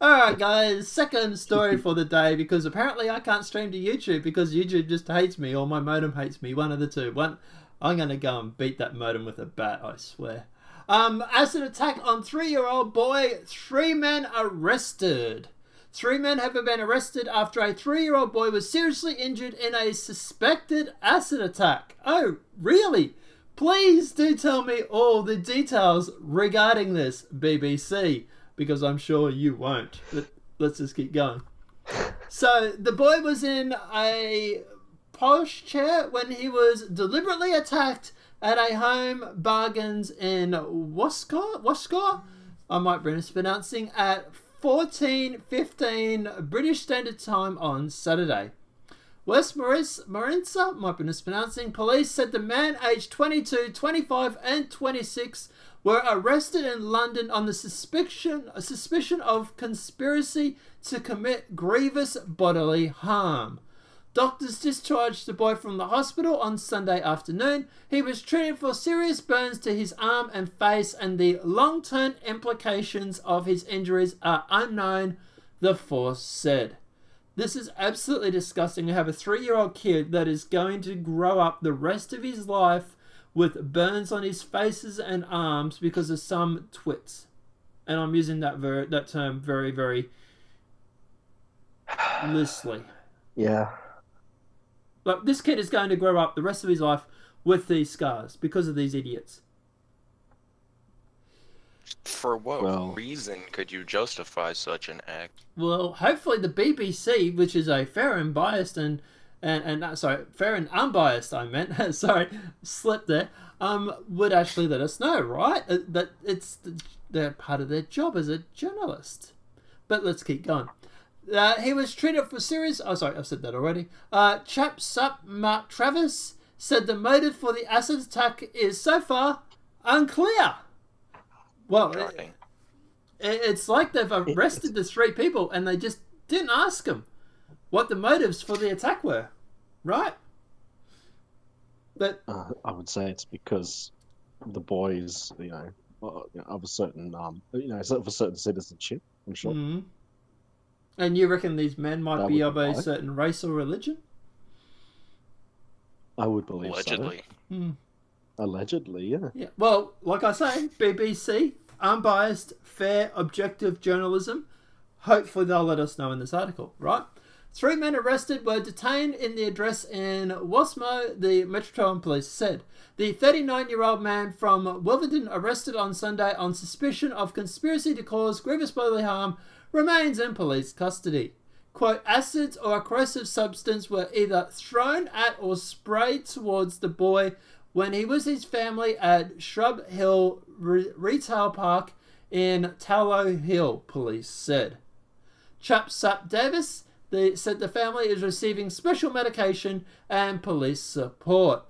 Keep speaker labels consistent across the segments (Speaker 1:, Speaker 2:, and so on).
Speaker 1: Alright guys, second story for the day, because apparently I can't stream to YouTube because YouTube just hates me or my modem hates me, one of the two. I'm gonna go and beat that modem with a bat, I swear. Acid attack on 3-year-old boy, 3 men arrested. 3 men have been arrested after a 3-year-old boy was seriously injured in a suspected acid attack. Oh, really? Please do tell me all the details regarding this, BBC, because I'm sure you won't. But let's just keep going. So, the boy was in a posh chair when he was deliberately attacked at a home bargains in Wasco? I might be mispronouncing, at 14:15 British Standard Time on Saturday. West Marinsa, might be mispronouncing, police said the man aged 22, 25 and 26 were arrested in London on the suspicion of conspiracy to commit grievous bodily harm. Doctors discharged the boy from the hospital on Sunday afternoon. He was treated for serious burns to his arm and face, and the long-term implications of his injuries are unknown, the force said. This is absolutely disgusting to have a 3-year-old kid that is going to grow up the rest of his life with burns on his faces and arms because of some twits. And I'm using that term very, very loosely.
Speaker 2: Yeah.
Speaker 1: Like, this kid is going to grow up the rest of his life with these scars because of these idiots.
Speaker 3: For what reason could you justify such an act?
Speaker 1: Well, hopefully the BBC, which is a fair and unbiased slipped there, would actually let us know, right? That they're part of their job as a journalist. But let's keep going. He was treated for serious... Oh, sorry, I've said that already. Chap Sup Mark Travis said the motive for the acid attack is so far unclear. Well, it's like they've arrested the 3 people and they just didn't ask them what the motives for the attack were, right? But
Speaker 2: I would say it's because the boys, of a certain, of a certain citizenship. I'm sure.
Speaker 1: Mm-hmm. And you reckon these men might be of a certain race or religion?
Speaker 2: I would believe
Speaker 3: allegedly.
Speaker 2: So. Allegedly, yeah.
Speaker 1: Yeah. Well, like I say, BBC, unbiased, fair, objective journalism. Hopefully they'll let us know in this article, right? 3 men arrested were detained in the address in Wasmo, the Metropolitan Police said. The 39-year-old man from Wolverton, arrested on Sunday on suspicion of conspiracy to cause grievous bodily harm, remains in police custody. Quote, acids or a corrosive substance were either thrown at or sprayed towards the boy when he was his family at Shrub Hill Retail Park in Tallow Hill, police said. Chap Sap Davis said the family is receiving special medication and police support.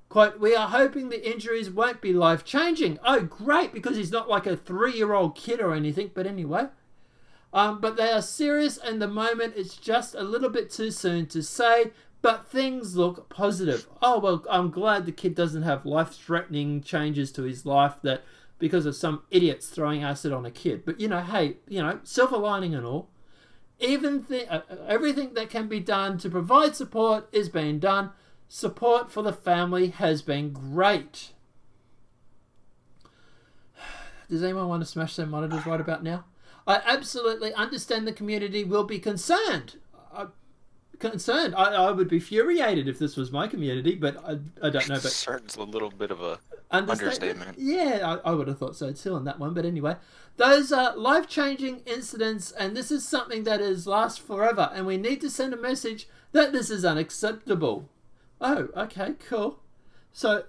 Speaker 1: Quote, we are hoping the injuries won't be life-changing. Oh, great, because he's not like a 3-year-old kid or anything, but anyway. But they are serious, and the moment it's just a little bit too soon to say, but things look positive. Oh, well, I'm glad the kid doesn't have life-threatening changes to his life that because of some idiots throwing acid on a kid. But, hey, silver lining and all. Everything that can be done to provide support is being done. Support for the family has been great. Does anyone want to smash their monitors right about now? I absolutely understand the community will be concerned. I would be infuriated if this was my community, but I don't know. But
Speaker 3: concerned's a little bit of a understatement.
Speaker 1: Yeah, I would have thought so too on that one. But anyway, those are life-changing incidents, and this is something that is last forever, and we need to send a message that this is unacceptable. Oh, okay, cool. So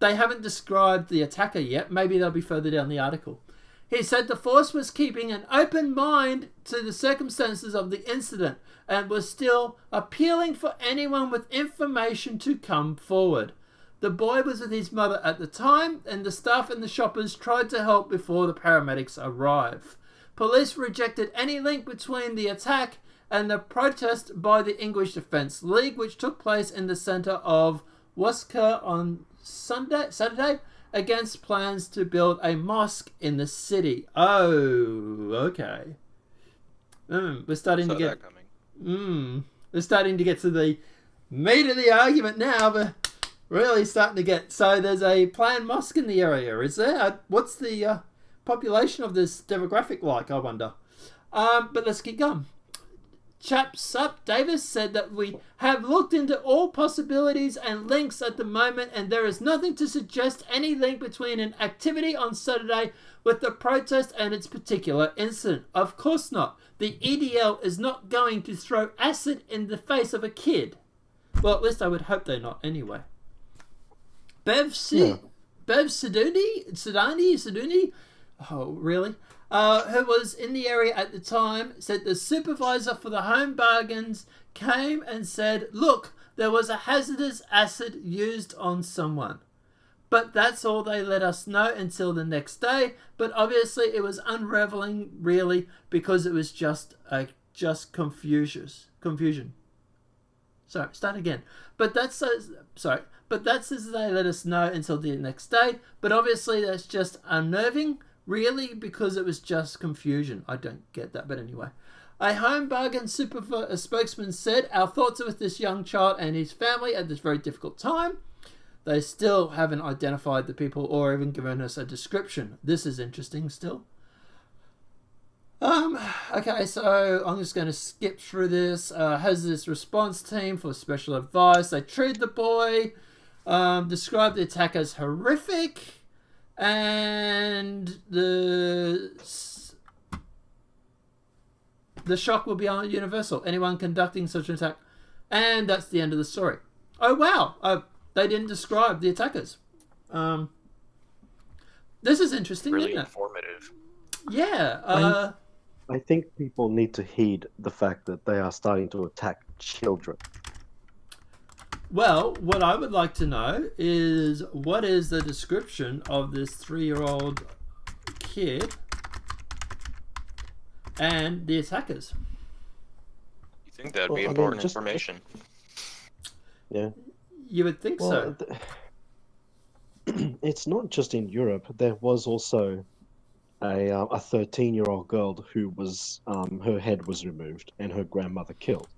Speaker 1: they haven't described the attacker yet. Maybe they'll be further down the article. He said the force was keeping an open mind to the circumstances of the incident and was still appealing for anyone with information to come forward. The boy was with his mother at the time, and the staff and the shoppers tried to help before the paramedics arrived. Police rejected any link between the attack and the protest by the English Defence League, which took place in the centre of Worcester on Saturday, against plans to build a mosque in the city. Oh, okay. We're starting
Speaker 3: Saw
Speaker 1: to get.
Speaker 3: that coming.
Speaker 1: We're starting to get to the meat of the argument now, but really starting to get. So there's a planned mosque in the area, is there? What's the population of this demographic like, I wonder? But let's keep going. Chaps Up Davis said that we have looked into all possibilities and links at the moment, and there is nothing to suggest any link between an activity on Saturday with the protest and its particular incident. Of course not. The EDL is not going to throw acid in the face of a kid. Well, at least I would hope they're not anyway. Bev Siduni? Oh, really? Who was in the area at the time, said the supervisor for the home bargains came and said, look, there was a hazardous acid used on someone. But that's all they let us know until the next day. But obviously it was unraveling, really, because it was just confusion. Sorry, start again. But that's as they let us know until the next day. But obviously that's just unnerving. Really, because it was just confusion. I don't get that, but anyway. A home bargain spokesman said, our thoughts are with this young child and his family at this very difficult time. They still haven't identified the people or even given us a description. This is interesting still. Okay, so I'm just going to skip through this. Has this response team for special advice. They treated the boy, described the attack as horrific. And the shock will be universal. Anyone conducting such an attack. And that's the end of the story. Oh, wow. They didn't describe the attackers. This is interesting,
Speaker 3: Really
Speaker 1: isn't it?
Speaker 3: informative.
Speaker 1: Yeah.
Speaker 2: I think people need to heed the fact that they are starting to attack children.
Speaker 1: Well, what I would like to know is what is the description of this 3-year-old kid and the attackers?
Speaker 3: You think that'd be important information?
Speaker 2: Yeah.
Speaker 1: You would think so.
Speaker 2: It's not just in Europe. There was also a 13-year-old girl who was her head was removed and her grandmother killed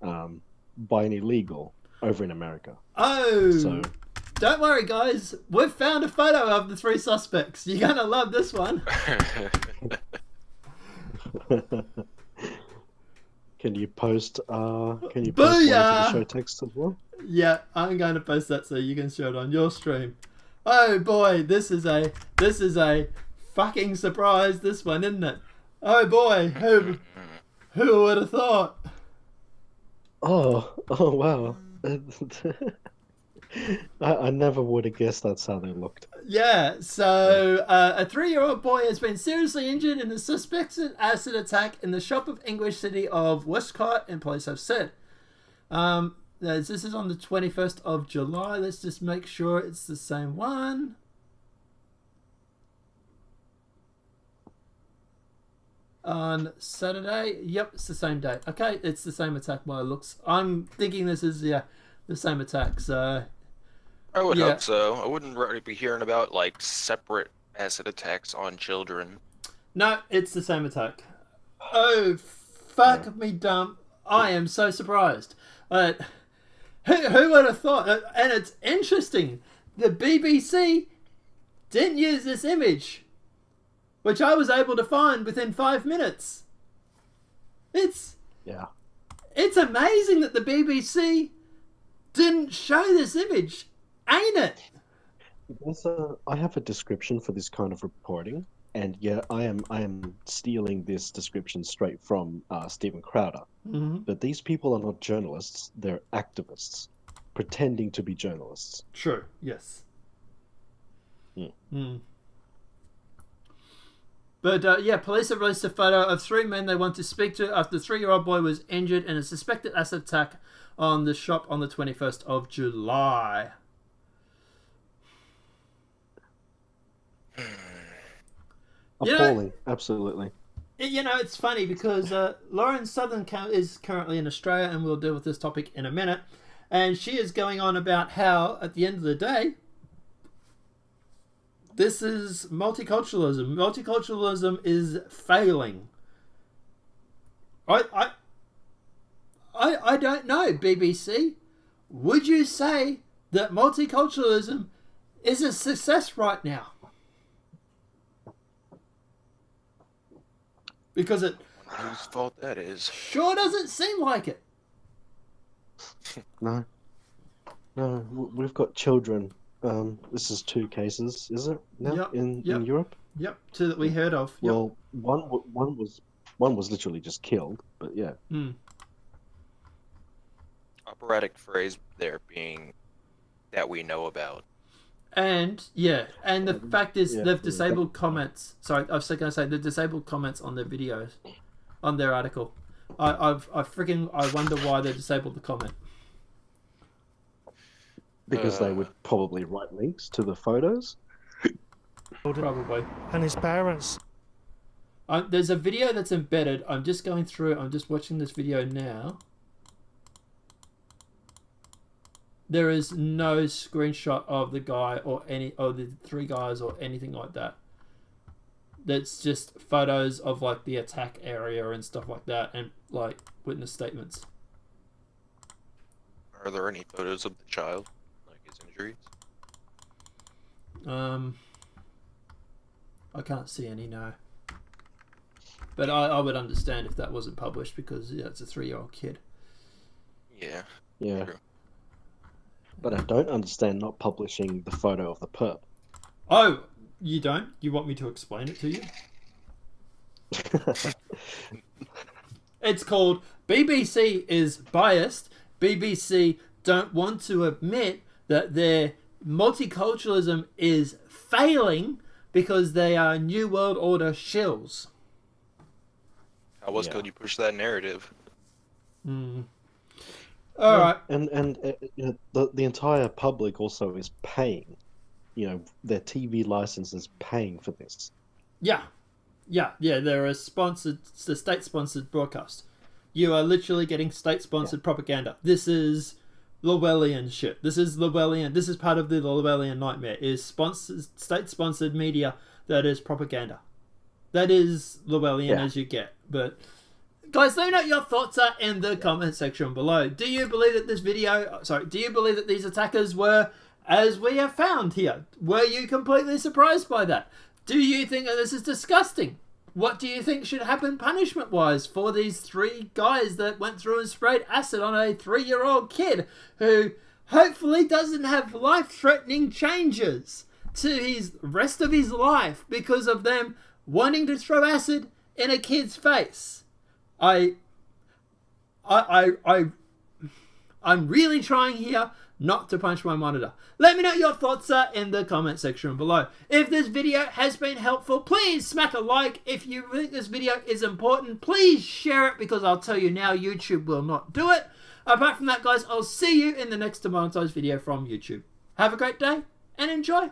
Speaker 2: by an illegal over in America.
Speaker 1: Oh,
Speaker 2: so,
Speaker 1: don't worry, guys. We've found a photo of the 3 suspects. You're gonna love this one.
Speaker 2: Can you post one to the
Speaker 1: Booyah!
Speaker 2: show text as well?
Speaker 1: Yeah, I'm going to post that so you can show it on your stream. Oh boy, this is a fucking surprise. This one, isn't it? Oh boy, who would have thought?
Speaker 2: Oh wow. I never would have guessed that's how they looked.
Speaker 1: Yeah, so a 3-year-old boy has been seriously injured in a suspected acid attack in the shop of English city of Westcott, and police have said. This is on the 21st of July. Let's just make sure it's the same one. On Saturday. Yep, it's the same day. Okay, it's the same attack by looks. I'm thinking this is the same attack, so
Speaker 3: I would hope so. I wouldn't really be hearing about like separate acid attacks on children.
Speaker 1: No, it's the same attack. Oh, fuck me dumb. I am so surprised. Who would have thought? And it's interesting. The BBC didn't use this image, which I was able to find within 5 minutes. It's amazing that the BBC didn't show this image, ain't it?
Speaker 2: I have a description for this kind of reporting, and yeah, I am stealing this description straight from Stephen Crowder.
Speaker 1: Mm-hmm.
Speaker 2: But these people are not journalists; they're activists, pretending to be journalists.
Speaker 1: True. Yes. Mm. But police have released a photo of 3 men they want to speak to after the 3-year-old boy was injured in a suspected acid attack on the shop on the 21st of July.
Speaker 2: Appalling, absolutely.
Speaker 1: It's funny because Lauren Southern is currently in Australia, and we'll deal with this topic in a minute. And she is going on about how, at the end of the day, this is multiculturalism. Multiculturalism is failing. I don't know, BBC. Would you say that multiculturalism is a success right now? Because it...
Speaker 3: Whose fault that is?
Speaker 1: Sure doesn't seem like it.
Speaker 2: No. No, we've got children. This is 2 cases, is it? Now
Speaker 1: Yep,
Speaker 2: in
Speaker 1: yep.
Speaker 2: Europe.
Speaker 1: Yep, 2 that we heard of. Yep.
Speaker 2: Well, one was literally just killed, but yeah.
Speaker 3: Operatic phrase there being that we know about.
Speaker 1: And and the fact is
Speaker 2: Yeah.
Speaker 1: they've disabled comments. Sorry, I was going to say they've disabled comments on their videos, on their article. I wonder why they disabled the comment.
Speaker 2: Because they would probably write links to the photos.
Speaker 1: Probably.
Speaker 4: And his parents.
Speaker 1: There's a video that's embedded. I'm just going through. I'm just watching this video now. There is no screenshot of the guy or the 3 guys or anything like that. That's just photos of like the attack area and stuff like that, and like witness statements.
Speaker 3: Are there any photos of the child, like his injuries?
Speaker 1: I can't see any, no. But I would understand if that wasn't published because it's a 3-year-old kid.
Speaker 3: Yeah.
Speaker 2: Yeah.
Speaker 3: True.
Speaker 2: But I don't understand not publishing the photo of the perp.
Speaker 1: Oh, you don't? You want me to explain it to you? It's called BBC is biased. BBC don't want to admit that their multiculturalism is failing because they are New World Order shills.
Speaker 3: How else could you push that narrative?
Speaker 1: All right.
Speaker 2: And you know, the entire public also is paying. You know, their TV license is paying for this.
Speaker 1: Yeah. They're a state-sponsored broadcast. You are literally getting state-sponsored propaganda. This is Llewellyn shit. This is Llewellyn. This is part of the Llewellyn nightmare. Is state-sponsored media that is propaganda. That is Llewellyn as you get. But guys, let me know what your thoughts are in the comment section below. Do you believe that do you believe that these attackers were as we have found here? Were you completely surprised by that? Do you think that this is disgusting? What do you think should happen punishment-wise for these 3 guys that went through and sprayed acid on a 3-year-old kid who hopefully doesn't have life-threatening changes to his rest of his life because of them wanting to throw acid in a kid's face? I'm really trying here not to punch my monitor. Let me know what your thoughts are in the comment section below. If this video has been helpful, please smack a like. If you think this video is important, please share it, because I'll tell you now, YouTube will not do it. Apart from that, guys, I'll see you in the next demonetized video from YouTube. Have a great day and enjoy.